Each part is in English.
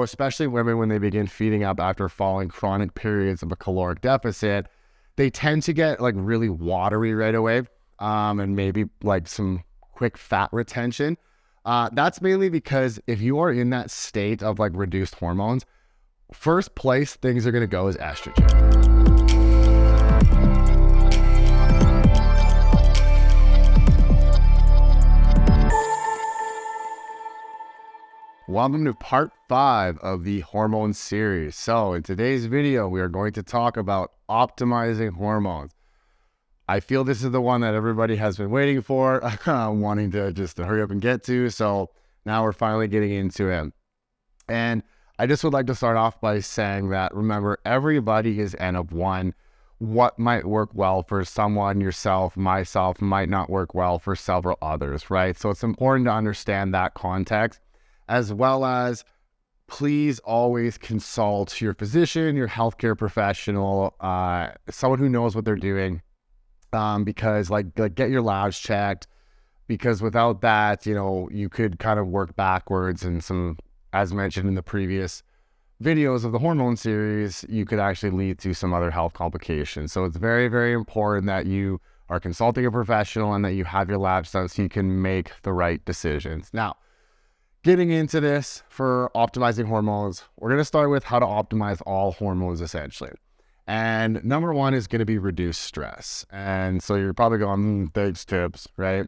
Especially women when they begin feeding up after following chronic periods of a caloric deficit, they tend to get like really watery right away, and maybe like some quick fat retention. That's mainly because if you are in that state of like reduced hormones, first place things are going to go is estrogen. Welcome to part 5 of the Hormone Series. So in today's video, we are going to talk about optimizing hormones. I feel this is the one that everybody has been waiting for, wanting to just hurry up and get to. So now we're finally getting into it. And I just would like to start off by saying that, remember, everybody is N of 1. What might work well for someone, yourself, myself, might not work well for several others, right? So it's important to understand that context, as well as please always consult your physician, your healthcare professional, someone who knows what they're doing, because like get your labs checked, because without that, you could kind of work backwards, and some, as mentioned in the previous videos of the Hormone Series, you could actually lead to some other health complications. So it's very, very important that you are consulting a professional and that you have your labs done so you can make the right decisions. Now, getting into this for optimizing hormones, we're going to start with how to optimize all hormones essentially. And number one is going to be reduce stress. And so you're probably going, thanks tips, right?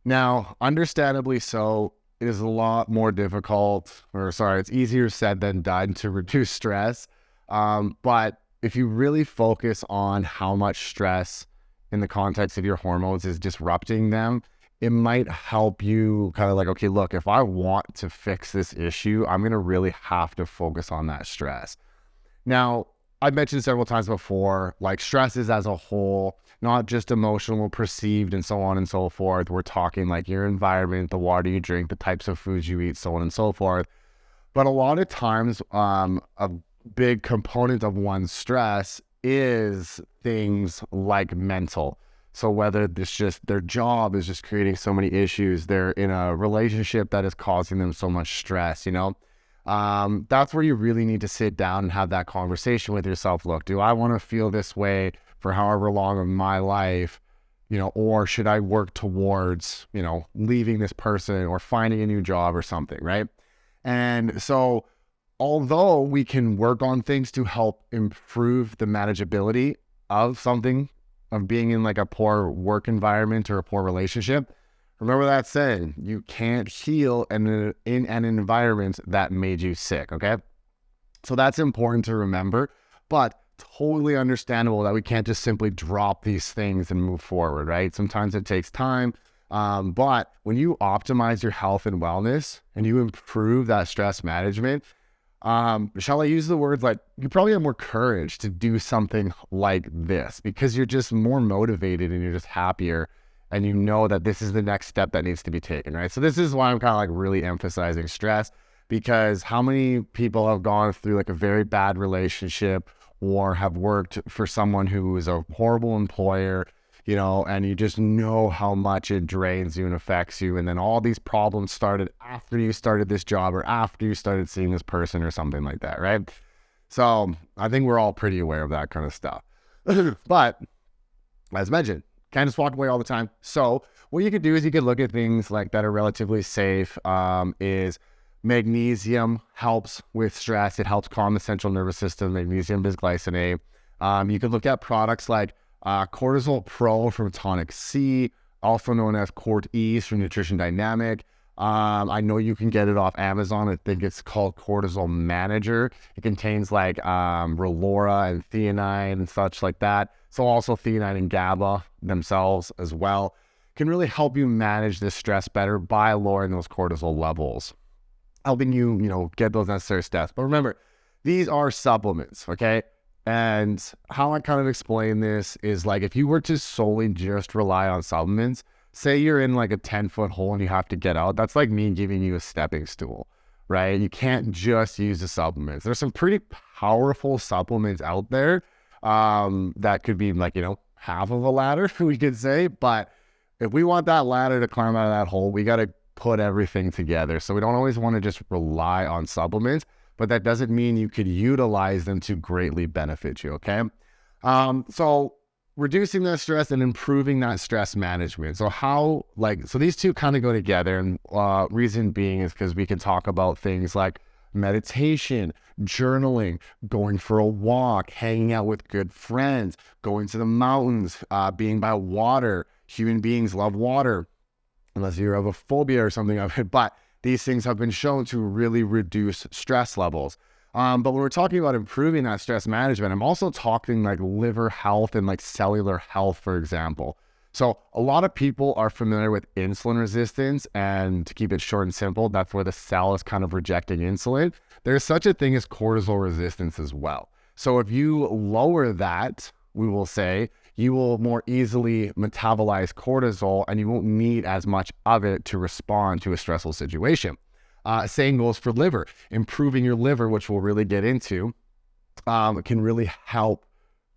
Now, understandably so, it is a lot more difficult, it's easier said than done to reduce stress. But if you really focus on how much stress in the context of your hormones is disrupting them, it might help you kind of like, okay, look, if I want to fix this issue, I'm going to really have to focus on that stress. Now, I've mentioned several times before, like stress is as a whole, not just emotional, perceived, and so on and so forth. We're talking like your environment, the water you drink, the types of foods you eat, so on and so forth. But a lot of times, a big component of one's stress is things like mental. So whether this just their job is just creating so many issues, they're in a relationship that is causing them so much stress, that's where you really need to sit down and have that conversation with yourself. Look, do I want to feel this way for however long of my life, or should I work towards, leaving this person or finding a new job or something, right? And so although we can work on things to help improve the manageability of something, of being in like a poor work environment or a poor relationship, remember that saying, you can't heal in an environment that made you sick, okay? So that's important to remember, but totally understandable that we can't just simply drop these things and move forward, right? Sometimes it takes time, but when you optimize your health and wellness and you improve that stress management, shall I use the words like, you probably have more courage to do something like this because you're just more motivated and you're just happier and you know that this is the next step that needs to be taken, right? So this is why I'm kind of like really emphasizing stress, because how many people have gone through like a very bad relationship or have worked for someone who is a horrible employer, and you just know how much it drains you and affects you. And then all these problems started after you started this job or after you started seeing this person or something like that, right? So I think we're all pretty aware of that kind of stuff. But as mentioned, can't just walk away all the time. So what you could do is you could look at things like that are relatively safe. Is magnesium helps with stress. It helps calm the central nervous system. Magnesium bisglycinate. You could look at products like Cortisol Pro from Tonic C, also known as Cort Ease from Nutrition Dynamic. I know you can get it off Amazon. I think it's called Cortisol Manager. It contains like Relora and theanine and such like that. So also theanine and GABA themselves as well can really help you manage this stress better by lowering those cortisol levels, helping you, get those necessary steps. But remember, these are supplements, okay? And how I kind of explain this is like, if you were to solely just rely on supplements, say you're in like a 10-foot hole and you have to get out, that's like me giving you a stepping stool, right? You can't just use the supplements. There's some pretty powerful supplements out there that could be like, half of a ladder, we could say. But if we want that ladder to climb out of that hole, we got to put everything together. So we don't always want to just rely on supplements, but that doesn't mean you could utilize them to greatly benefit you, okay? So reducing that stress and improving that stress management. So these two kind of go together, and reason being is because we can talk about things like meditation, journaling, going for a walk, hanging out with good friends, going to the mountains, being by water. Human beings love water, unless you have a phobia or something of it, but these things have been shown to really reduce stress levels. But when we're talking about improving that stress management, I'm also talking like liver health and like cellular health, for example. So a lot of people are familiar with insulin resistance, and to keep it short and simple, that's where the cell is kind of rejecting insulin. There's such a thing as cortisol resistance as well. So if you lower that, we will say, you will more easily metabolize cortisol and you won't need as much of it to respond to a stressful situation. Same goes for liver. Improving your liver, which we'll really get into, can really help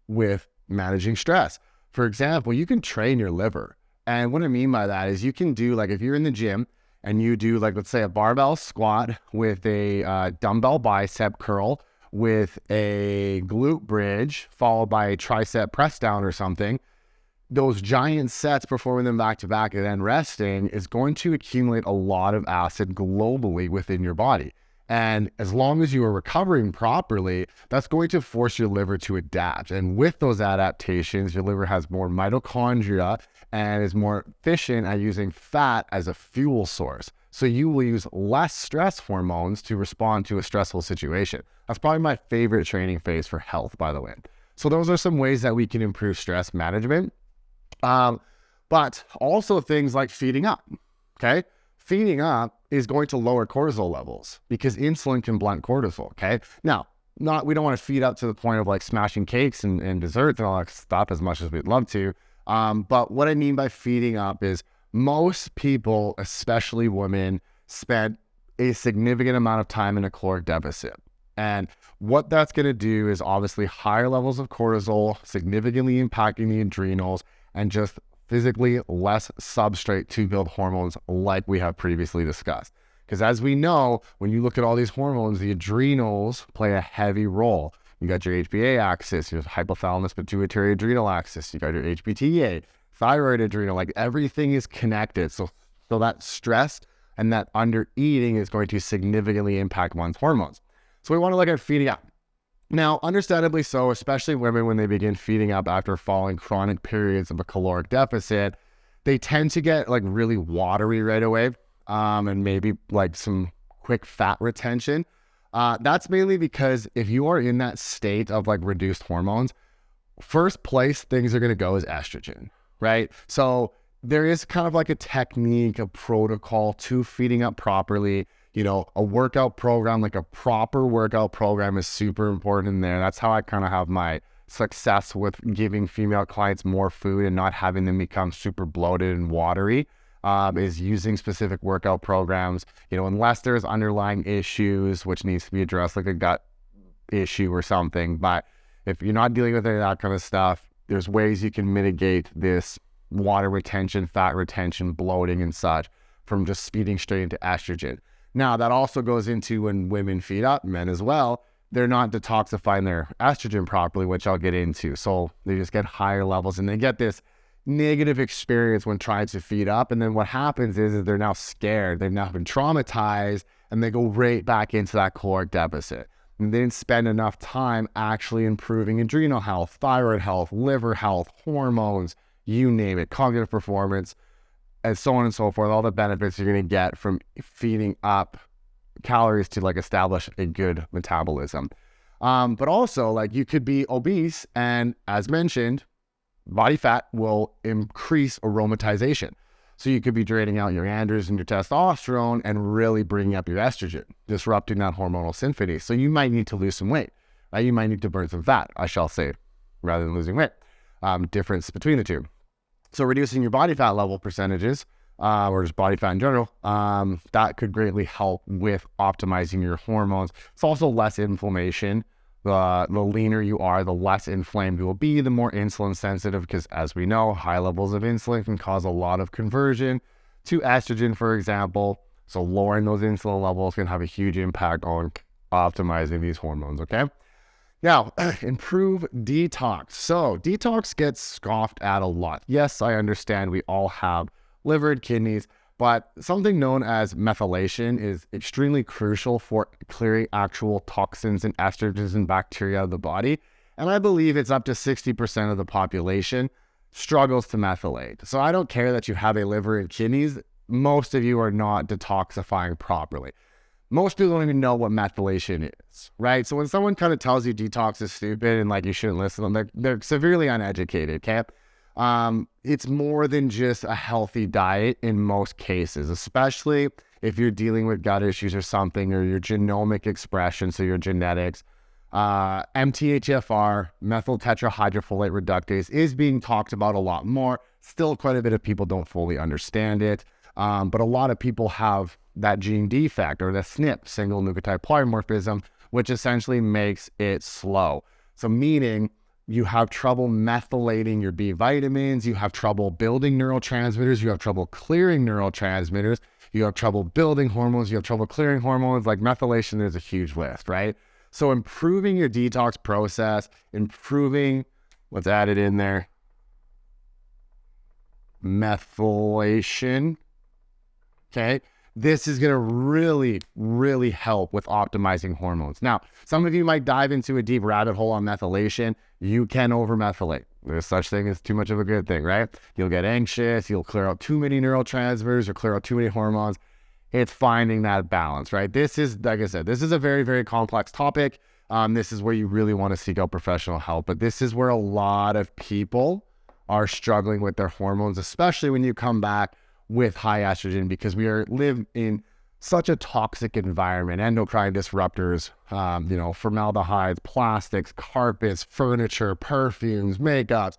with managing stress. For example, you can train your liver. And what I mean by that is you can do, like, if you're in the gym and you do, like, let's say a barbell squat with a dumbbell bicep curl with a glute bridge followed by a tricep press down or something, those giant sets, performing them back to back and then resting, is going to accumulate a lot of acid globally within your body. And as long as you are recovering properly, that's going to force your liver to adapt. And with those adaptations, your liver has more mitochondria and is more efficient at using fat as a fuel source. So you will use less stress hormones to respond to a stressful situation. That's probably my favorite training phase for health, by the way. So those are some ways that we can improve stress management. But also things like feeding up, okay? Feeding up is going to lower cortisol levels because insulin can blunt cortisol, okay? Now, we don't want to feed up to the point of like smashing cakes and desserts and all that stuff as much as we'd love to. But what I mean by feeding up is most people, especially women, spend a significant amount of time in a caloric deficit. And what that's going to do is obviously higher levels of cortisol, significantly impacting the adrenals, and just physically less substrate to build hormones like we have previously discussed. Because as we know, when you look at all these hormones, the adrenals play a heavy role. You got your HPA axis, your hypothalamus pituitary adrenal axis, you got your HPTA, thyroid adrenal, like everything is connected. So that stress and that under eating is going to significantly impact one's hormones. So we want to look at feeding up. Now, understandably so, especially women when they begin feeding up after following chronic periods of a caloric deficit, they tend to get like really watery right away, and maybe like some quick fat retention. That's mainly because if you are in that state of like reduced hormones, first place things are going to go is estrogen, right? So there is kind of like a technique, a protocol to feeding up properly. You know, a workout program, like a proper workout program, is super important in there. That's how I kind of have my success with giving female clients more food and not having them become super bloated and watery, is using specific workout programs, you know, unless there's underlying issues which needs to be addressed, like a gut issue or something. But if you're not dealing with any of that kind of stuff, there's ways you can mitigate this water retention, fat retention, bloating and such from just feeding straight into estrogen. Now, that also goes into when women feed up, men as well, they're not detoxifying their estrogen properly, which I'll get into. So they just get higher levels and they get this negative experience when trying to feed up. And then what happens is they're now scared. They've now been traumatized and they go right back into that caloric deficit. And they didn't spend enough time actually improving adrenal health, thyroid health, liver health, hormones, you name it, cognitive performance, and so on and so forth, all the benefits you're going to get from feeding up calories to like establish a good metabolism. But also, like, you could be obese, and as mentioned, body fat will increase aromatization. So you could be draining out your androgens and your testosterone and really bringing up your estrogen, disrupting that hormonal symphony. So you might need to lose some weight. You might need to burn some fat, I shall say, rather than losing weight. Difference between the two. So reducing your body fat level percentages, or just body fat in general, that could greatly help with optimizing your hormones. It's also less inflammation. The leaner you are, the less inflamed you will be, the more insulin sensitive, because as we know, high levels of insulin can cause a lot of conversion to estrogen, for example. So lowering those insulin levels can have a huge impact on optimizing these hormones, okay? Now, improve detox. So detox gets scoffed at a lot. Yes, I understand we all have liver and kidneys, but something known as methylation is extremely crucial for clearing actual toxins and estrogens and bacteria out of the body. And I believe it's up to 60% of the population struggles to methylate. So I don't care that you have a liver and kidneys. Most of you are not detoxifying properly. Most people don't even know what methylation is, right? So when someone kind of tells you detox is stupid and like you shouldn't listen to them, they're severely uneducated, okay? It's more than just a healthy diet in most cases, especially if you're dealing with gut issues or something, or your genomic expression, so your genetics. MTHFR, methyl tetrahydrofolate reductase, is being talked about a lot more. Still, quite a bit of people don't fully understand it, but a lot of people have that gene defect, or the SNP, single nucleotide polymorphism, which essentially makes it slow. So meaning you have trouble methylating your B vitamins, you have trouble building neurotransmitters, you have trouble clearing neurotransmitters, you have trouble building hormones, you have trouble clearing hormones. Like methylation is a huge list, right? So improving your detox process, improving what's added in there, methylation, okay? This is going to really, really help with optimizing hormones. Now, some of you might dive into a deep rabbit hole on methylation. You can over-methylate. There's such thing as too much of a good thing, right? You'll get anxious. You'll clear out too many neurotransmitters or clear out too many hormones. It's finding that balance, right? This is, like I said, this is a very, very complex topic. This is where you really want to seek out professional help. But this is where a lot of people are struggling with their hormones, especially when you come back with high estrogen, because we live in such a toxic environment. Endocrine disruptors, formaldehydes, plastics, carpets, furniture, perfumes, makeups,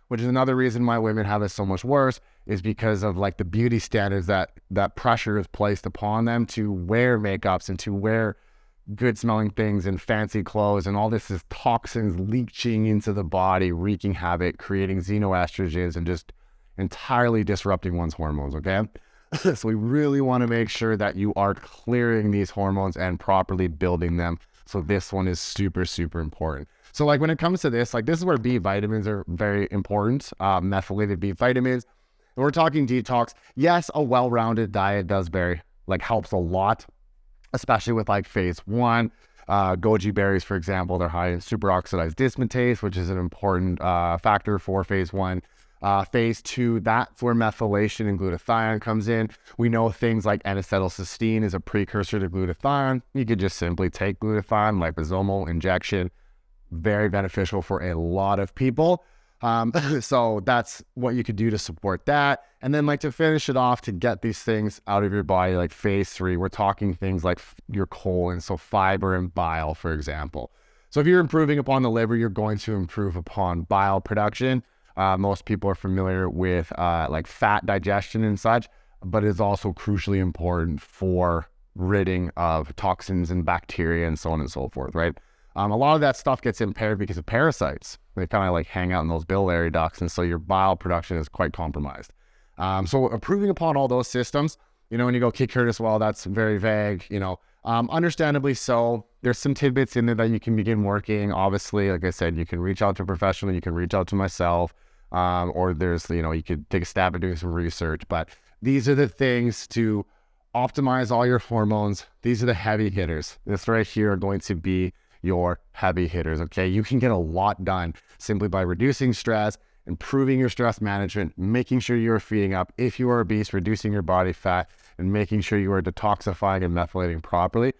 which is another reason why women have it so much worse, is because of like the beauty standards that pressure is placed upon them to wear makeups and to wear good smelling things and fancy clothes, and all this is toxins leaching into the body, wreaking havoc, creating xenoestrogens, and just entirely disrupting one's hormones, okay? So we really want to make sure that you are clearing these hormones and properly building them. So this one is super, super important. So like when it comes to this, like this is where B vitamins are very important, methylated B vitamins. And we're talking detox. Yes, a well-rounded diet does helps a lot, especially with like phase 1. Goji berries, for example, they're high in superoxidized dismutase, which is an important factor for phase 1. Phase 2, that's where methylation and glutathione comes in. We know things like N-acetylcysteine is a precursor to glutathione. You could just simply take glutathione, liposomal injection, very beneficial for a lot of people. So that's what you could do to support that. And then like to finish it off, to get these things out of your body, like phase 3, we're talking things like your colon, so fiber and bile, for example. So if you're improving upon the liver, you're going to improve upon bile production. Most people are familiar with like fat digestion and such, but it's also crucially important for ridding of toxins and bacteria and so on and so forth, right? A lot of that stuff gets impaired because of parasites. They kind of like hang out in those biliary ducts, and so your bile production is quite compromised. So improving upon all those systems, when you go kick Curtis, well, that's very vague, understandably so. There's some tidbits in there that you can begin working. Obviously, like I said, you can reach out to a professional, you can reach out to myself, or there's, you could take a stab at doing some research. But these are the things to optimize all your hormones. These are the heavy hitters. This right here are going to be your heavy hitters, okay? You can get a lot done simply by reducing stress, improving your stress management, making sure you are feeding up. If you are obese, reducing your body fat, and making sure you are detoxifying and methylating properly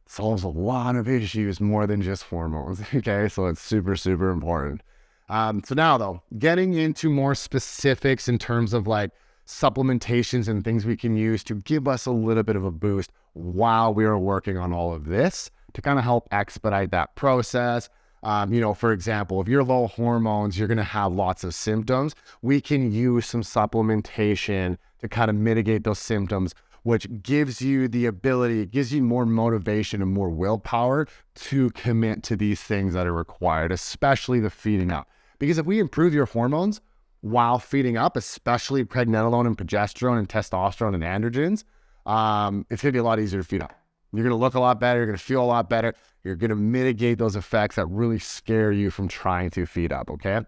solves a lot of issues more than just hormones, okay? So it's super, super important. So now though, getting into more specifics in terms of like supplementations and things we can use to give us a little bit of a boost while we are working on all of this to kind of help expedite that process. For example, if you're low hormones, you're going to have lots of symptoms. We can use some supplementation to kind of mitigate those symptoms, which gives you the ability, it gives you more motivation and more willpower to commit to these things that are required, especially the feeding up. Because if we improve your hormones while feeding up, especially pregnenolone and progesterone and testosterone and androgens, it's going to be a lot easier to feed up. You're going to look a lot better. You're going to feel a lot better. You're going to mitigate those effects that really scare you from trying to feed up, okay?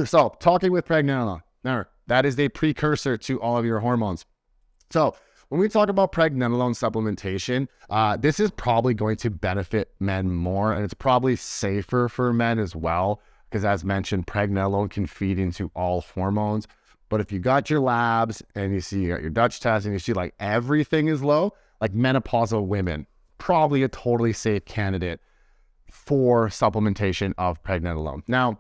So talking with pregnenolone, remember, that is a precursor to all of your hormones. So when we talk about pregnenolone supplementation, this is probably going to benefit men more, and it's probably safer for men as well, because as mentioned, pregnenolone can feed into all hormones. But if you got your labs and you see you got your Dutch test and you see like everything is low, like menopausal women, probably a totally safe candidate for supplementation of pregnenolone. Now,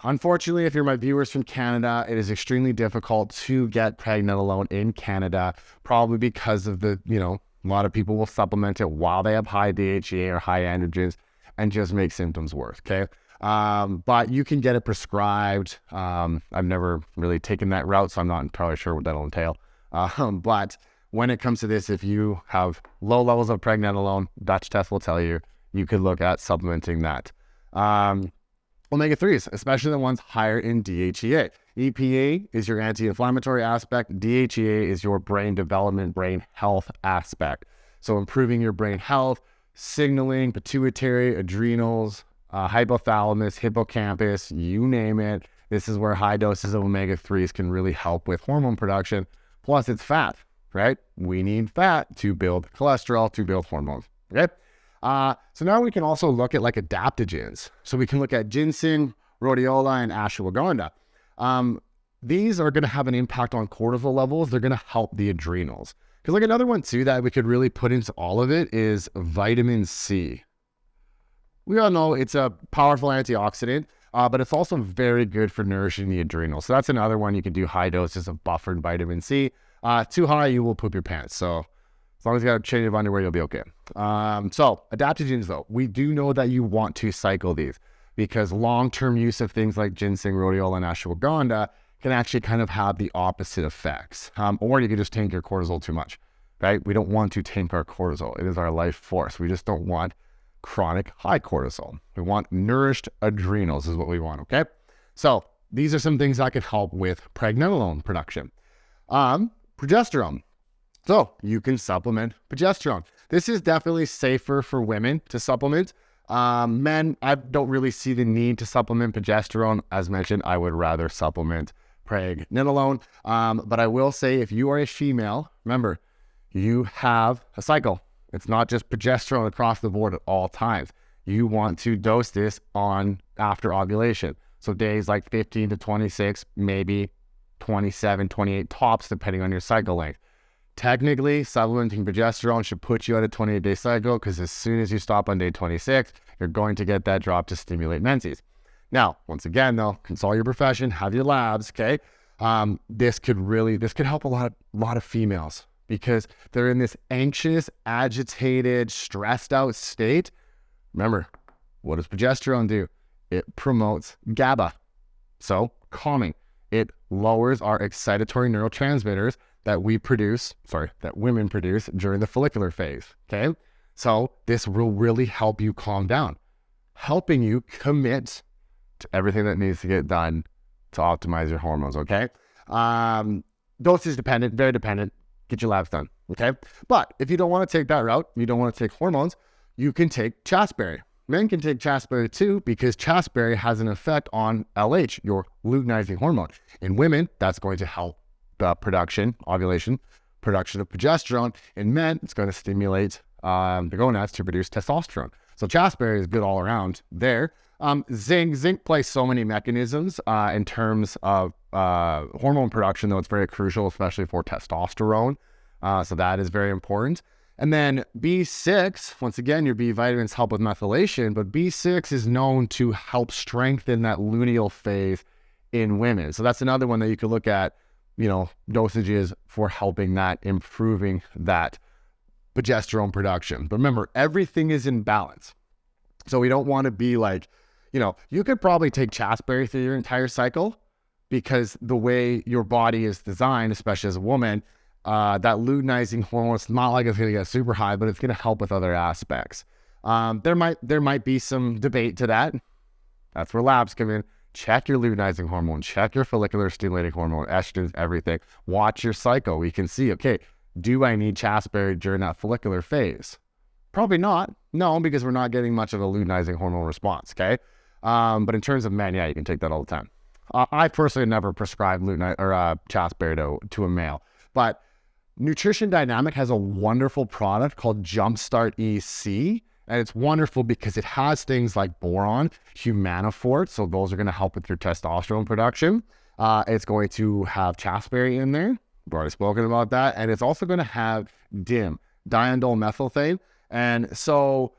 unfortunately, if you're my viewers from Canada, it is extremely difficult to get pregnenolone in Canada, probably because of the, a lot of people will supplement it while they have high DHEA or high androgens and just make symptoms worse, okay? But you can get it prescribed. I've never really taken that route, so I'm not entirely sure what that'll entail. But when it comes to this, if you have low levels of pregnenolone, Dutch test will tell you, you could look at supplementing that. Omega-3s, especially the ones higher in DHEA. EPA is your anti-inflammatory aspect. DHEA is your brain development, brain health aspect. So improving your brain health, signaling, pituitary, adrenals, hypothalamus, hippocampus, you name it. This is where high doses of omega-3s can really help with hormone production. Plus it's fat, right? We need fat to build cholesterol, to build hormones, okay? So now we can also look at like adaptogens. So we can look at ginseng, rhodiola, and ashwagandha. These are going to have an impact on cortisol levels. They're going to help the adrenals. Because like another one too that we could really put into all of it is vitamin C. We all know it's a powerful antioxidant, but it's also very good for nourishing the adrenals. So that's another one you can do high doses of buffered vitamin C. Too high, you will poop your pants. So as long as you got a change of underwear, you'll be okay. So adaptogens though, we do know that you want to cycle these because long-term use of things like ginseng, rhodiola, and ashwagandha can actually kind of have the opposite effects. Or you can just tank your cortisol too much, right? We don't want to tank our cortisol. It is our life force. We just don't want chronic high cortisol. We want nourished adrenals is what we want, okay? So these are some things that can help with pregnenolone production. Progesterone. So you can supplement progesterone. This is definitely safer for women to supplement. Men, I don't really see the need to supplement progesterone. As mentioned, I would rather supplement pregnenolone. But I will say if you are a female, remember, you have a cycle. It's not just progesterone across the board at all times. You want to dose this on after ovulation. So days like 15 to 26, maybe 27, 28 tops, depending on your cycle length. Technically, supplementing progesterone should put you at a 28-day cycle because as soon as you stop on day 26, you're going to get that drop to stimulate menses. Now, once again, though, consult your profession, have your labs, okay? This could help a lot of females because they're in this anxious, agitated, stressed out state. Remember, what does progesterone do? It promotes GABA, so calming. It lowers our excitatory neurotransmitters that women produce during the follicular phase, okay? So this will really help you calm down, helping you commit to everything that needs to get done to optimize your hormones, okay? Dosage dependent, very dependent. Get your labs done, okay? But if you don't want to take that route, you don't want to take hormones, you can take chasteberry. Men can take chasteberry too because chasteberry has an effect on LH, your luteinizing hormone. In women, that's going to help the ovulation, production of progesterone. In men, it's going to stimulate the gonads to produce testosterone. So chasteberry is good all around there. Zinc plays so many mechanisms in terms of hormone production, though it's very crucial, especially for testosterone. So that is very important. And then B6, once again, your B vitamins help with methylation, but B6 is known to help strengthen that luteal phase in women. So that's another one that you could look at, dosages for helping that, improving that progesterone production. But remember, everything is in balance. So we don't want to be like, you could probably take chasteberry through your entire cycle because the way your body is designed, especially as a woman, that luteinizing hormone, it's not like it's going to get super high, but it's going to help with other aspects. There might be some debate to that. That's where labs come in. Check your luteinizing hormone, check your follicular stimulating hormone, estrogens, everything. Watch your cycle. We can see, okay, Do I need chasteberry during that follicular phase? Probably not. No, because we're not getting much of a luteinizing hormone response, okay? But in terms of men, yeah, you can take that all the time. I personally never prescribed chasteberry to a male. But Nutrition Dynamic has a wonderful product called Jumpstart EC. And it's wonderful because it has things like boron, humanofort. So those are going to help with your testosterone production. It's going to have chasteberry in there. We've already spoken about that. And it's also going to have DIM, diindole methylphane. And so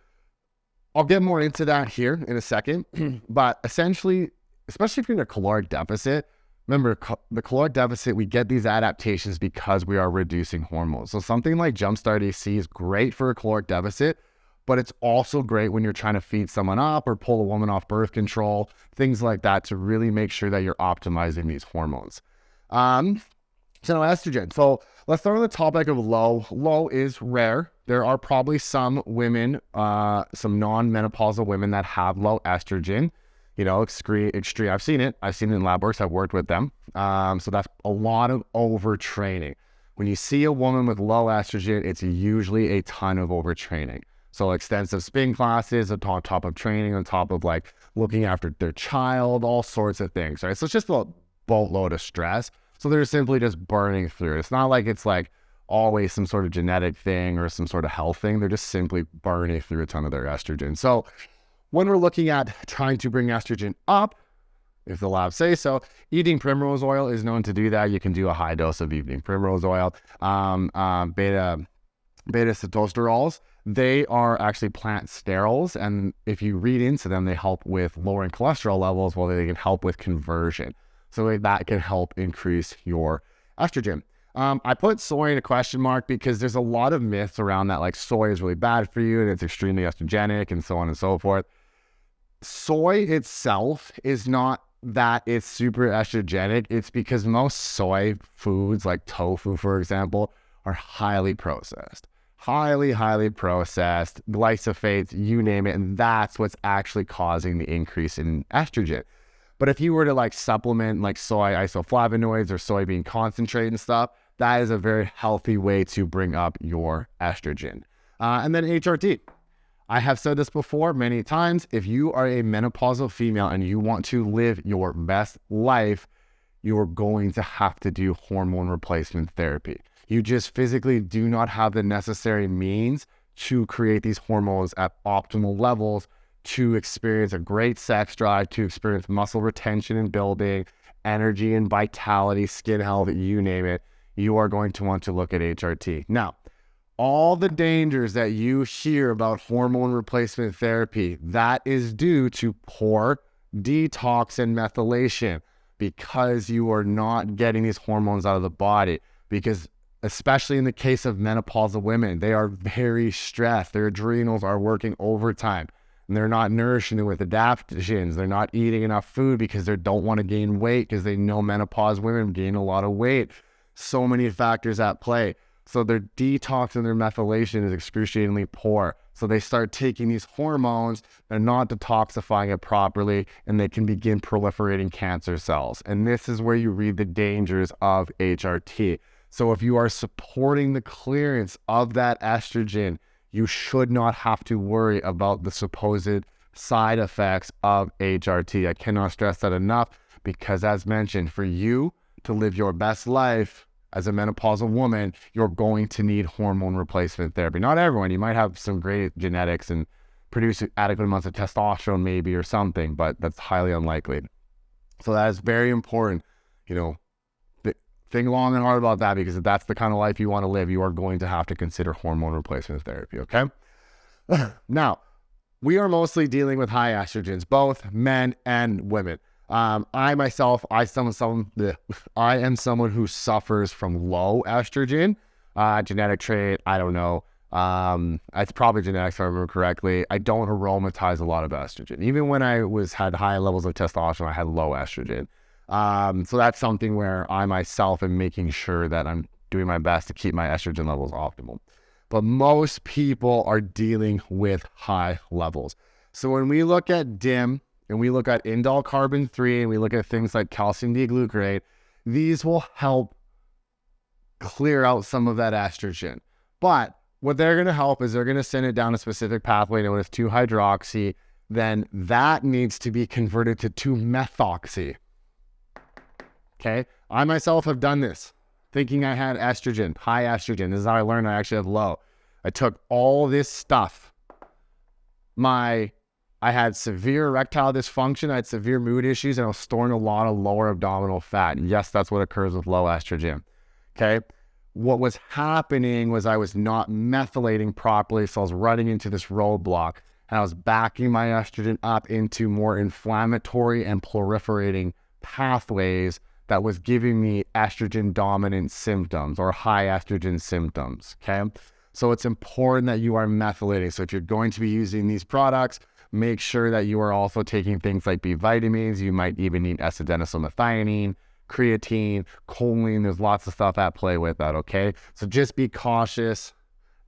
I'll get more into that here in a second. But essentially, especially if you're in a caloric deficit, remember the caloric deficit, we get these adaptations because we are reducing hormones. So something like Jumpstart EC is great for a caloric deficit, but it's also great when you're trying to feed someone up or pull a woman off birth control, things like that, to really make sure that you're optimizing these hormones. So now estrogen. So let's start with the topic of low. Low is rare. There are probably some women, some non-menopausal women that have low estrogen. You know, extreme. I've seen it in lab works. I've worked with them. So that's a lot of overtraining. When you see a woman with low estrogen, it's usually a ton of overtraining. So extensive spin classes on top of training, on top of like looking after their child, all sorts of things, right? So it's just a boatload of stress. So they're simply just burning through it. It's not like it's like always some sort of genetic thing or some sort of health thing. They're just simply burning through a ton of their estrogen. So when we're looking at trying to bring estrogen up, if the labs say so, eating primrose oil is known to do that. You can do a high dose of evening primrose oil. Beta sitosterols, they are actually plant sterols, and if you read into them, they help with lowering cholesterol levels, while they can help with conversion. So that can help increase your estrogen. I put soy in a question mark because there's a lot of myths around that, like soy is really bad for you and it's extremely estrogenic and so on and so forth. Soy itself is not that it's super estrogenic. It's because most soy foods, like tofu, for example, are highly processed. Highly processed, glyphosates, you name it, and that's what's actually causing the increase in estrogen. But if you were to like supplement like soy isoflavonoids or soybean concentrate and stuff, that is a very healthy way to bring up your estrogen. And then HRT. I have said this before many times. If you are a menopausal female and you want to live your best life, you are going to have to do hormone replacement therapy. You just physically do not have the necessary means to create these hormones at optimal levels to experience a great sex drive, to experience muscle retention and building, energy and vitality, skin health, you name it. You are going to want to look at HRT. Now, all the dangers that you hear about hormone replacement therapy, that is due to poor detox and methylation, because you are not getting these hormones out of the body. Because especially in the case of menopausal women, they are very stressed. Their adrenals are working overtime, and they're not nourishing it with adaptogens. They're not eating enough food because they don't want to gain weight, because they know menopause women gain a lot of weight. So many factors at play. So their detox and their methylation is excruciatingly poor. So they start taking these hormones, they're not detoxifying it properly, and they can begin proliferating cancer cells. And this is where you read the dangers of HRT. So if you are supporting the clearance of that estrogen, you should not have to worry about the supposed side effects of HRT. I cannot stress that enough, because as mentioned, for you to live your best life as a menopausal woman, you're going to need hormone replacement therapy. Not everyone. You might have some great genetics and produce adequate amounts of testosterone maybe or something, but that's highly unlikely. So that is very important. You know, think long and hard about that, because if that's the kind of life you want to live, you are going to have to consider hormone replacement therapy, okay? Now, we are mostly dealing with high estrogens, both men and women. I am someone who suffers from low estrogen, genetic trait, I don't know. It's probably genetics, if I remember correctly. I don't aromatize a lot of estrogen. Even when I had high levels of testosterone, I had low estrogen. So that's something where I myself am making sure that I'm doing my best to keep my estrogen levels optimal. But most people are dealing with high levels. So when we look at DIM and we look at indole carbon 3 and we look at things like calcium D-glucarate, these will help clear out some of that estrogen. But what they're going to help is they're going to send it down a specific pathway known as 2-hydroxy. Then that needs to be converted to 2-methoxy. Okay. I myself have done this thinking I had estrogen, high estrogen. This is how I learned I actually have low. I took all this stuff. I had severe erectile dysfunction. I had severe mood issues, and I was storing a lot of lower abdominal fat. Yes, that's what occurs with low estrogen. Okay. What was happening was I was not methylating properly. So I was running into this roadblock, and I was backing my estrogen up into more inflammatory and proliferating pathways that was giving me estrogen dominant symptoms or high estrogen symptoms. Okay. So it's important that you are methylating. So if you're going to be using these products, make sure that you are also taking things like B vitamins. You might even need S-adenosylmethionine, creatine, choline. There's lots of stuff at play with that, okay? So just be cautious.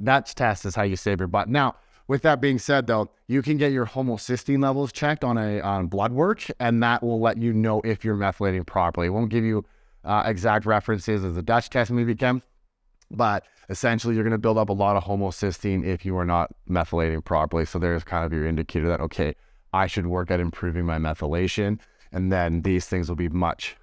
Dutch test is how you save your butt. Now, with that being said, though, you can get your homocysteine levels checked on blood work, and that will let you know if you're methylating properly. It won't give you exact references as a Dutch test maybe can, but essentially you're going to build up a lot of homocysteine if you are not methylating properly. So there's kind of your indicator that, okay, I should work at improving my methylation, and then these things will be much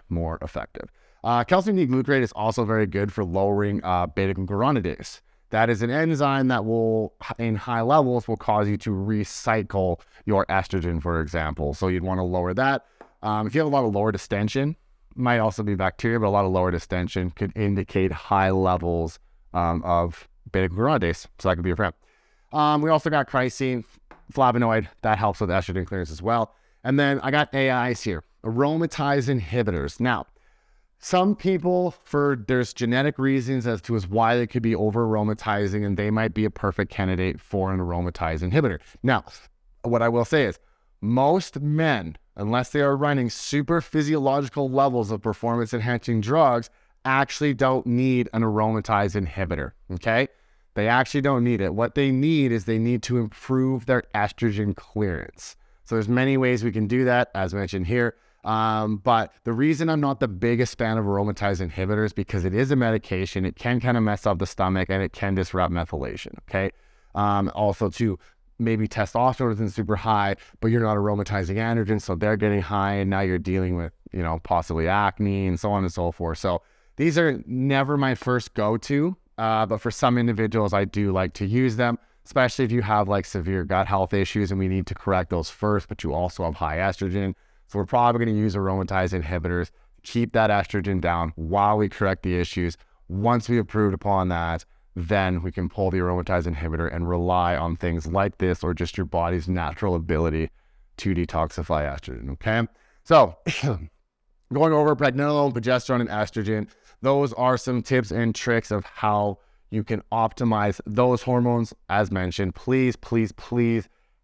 more effective. Calcium D-glucarate is also very good for lowering beta-glucuronidase. That is an enzyme that will, in high levels, will cause you to recycle your estrogen, for example. So you'd want to lower that. If you have a lot of lower distension, might also be bacteria, but a lot of lower distension could indicate high levels of beta-glucuronidase. So that could be your friend. We also got chrycine, flavonoid, that helps with estrogen clearance as well. And then I got AIs here, aromatase inhibitors. Now, some people, there's genetic reasons as to why they could be over aromatizing, and they might be a perfect candidate for an aromatase inhibitor. Now, what I will say is most men, unless they are running super physiological levels of performance enhancing drugs, actually don't need an aromatase inhibitor. Okay. They actually don't need it. What they need is they need to improve their estrogen clearance. So there's many ways we can do that, as mentioned here. But the reason I'm not the biggest fan of aromatase inhibitors because it is a medication. It can kind of mess up the stomach and it can disrupt methylation. Okay. Also too, maybe testosterone isn't super high, but you're not aromatizing androgen, so they're getting high, and now you're dealing with, possibly acne and so on and so forth. So these are never my first go-to, but for some individuals, I do like to use them, especially if you have like severe gut health issues and we need to correct those first, but you also have high estrogen. So we're probably going to use aromatase inhibitors, keep that estrogen down while we correct the issues. Once we improved upon that, then we can pull the aromatase inhibitor and rely on things like this or just your body's natural ability to detoxify estrogen, okay? So going over pregnenolone, progesterone, and estrogen, those are some tips and tricks of how you can optimize those hormones. As mentioned, please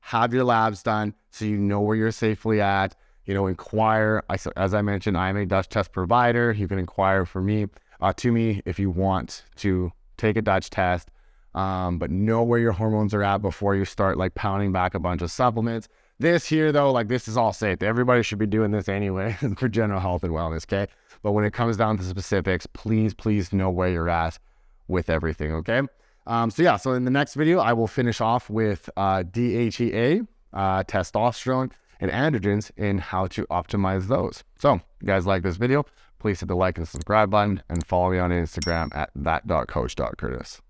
have your labs done so you know where you're safely at. Inquire. As I mentioned, I'm a Dutch test provider. You can inquire to me if you want to take a Dutch test, but know where your hormones are at before you start like pounding back a bunch of supplements. This here though, like this is all safe. Everybody should be doing this anyway for general health and wellness, okay? But when it comes down to specifics, please know where you're at with everything, okay? So in the next video, I will finish off with DHEA, testosterone, and androgens and how to optimize those. So if you guys like this video, please hit the like and subscribe button and follow me on Instagram at that.coach.curtis.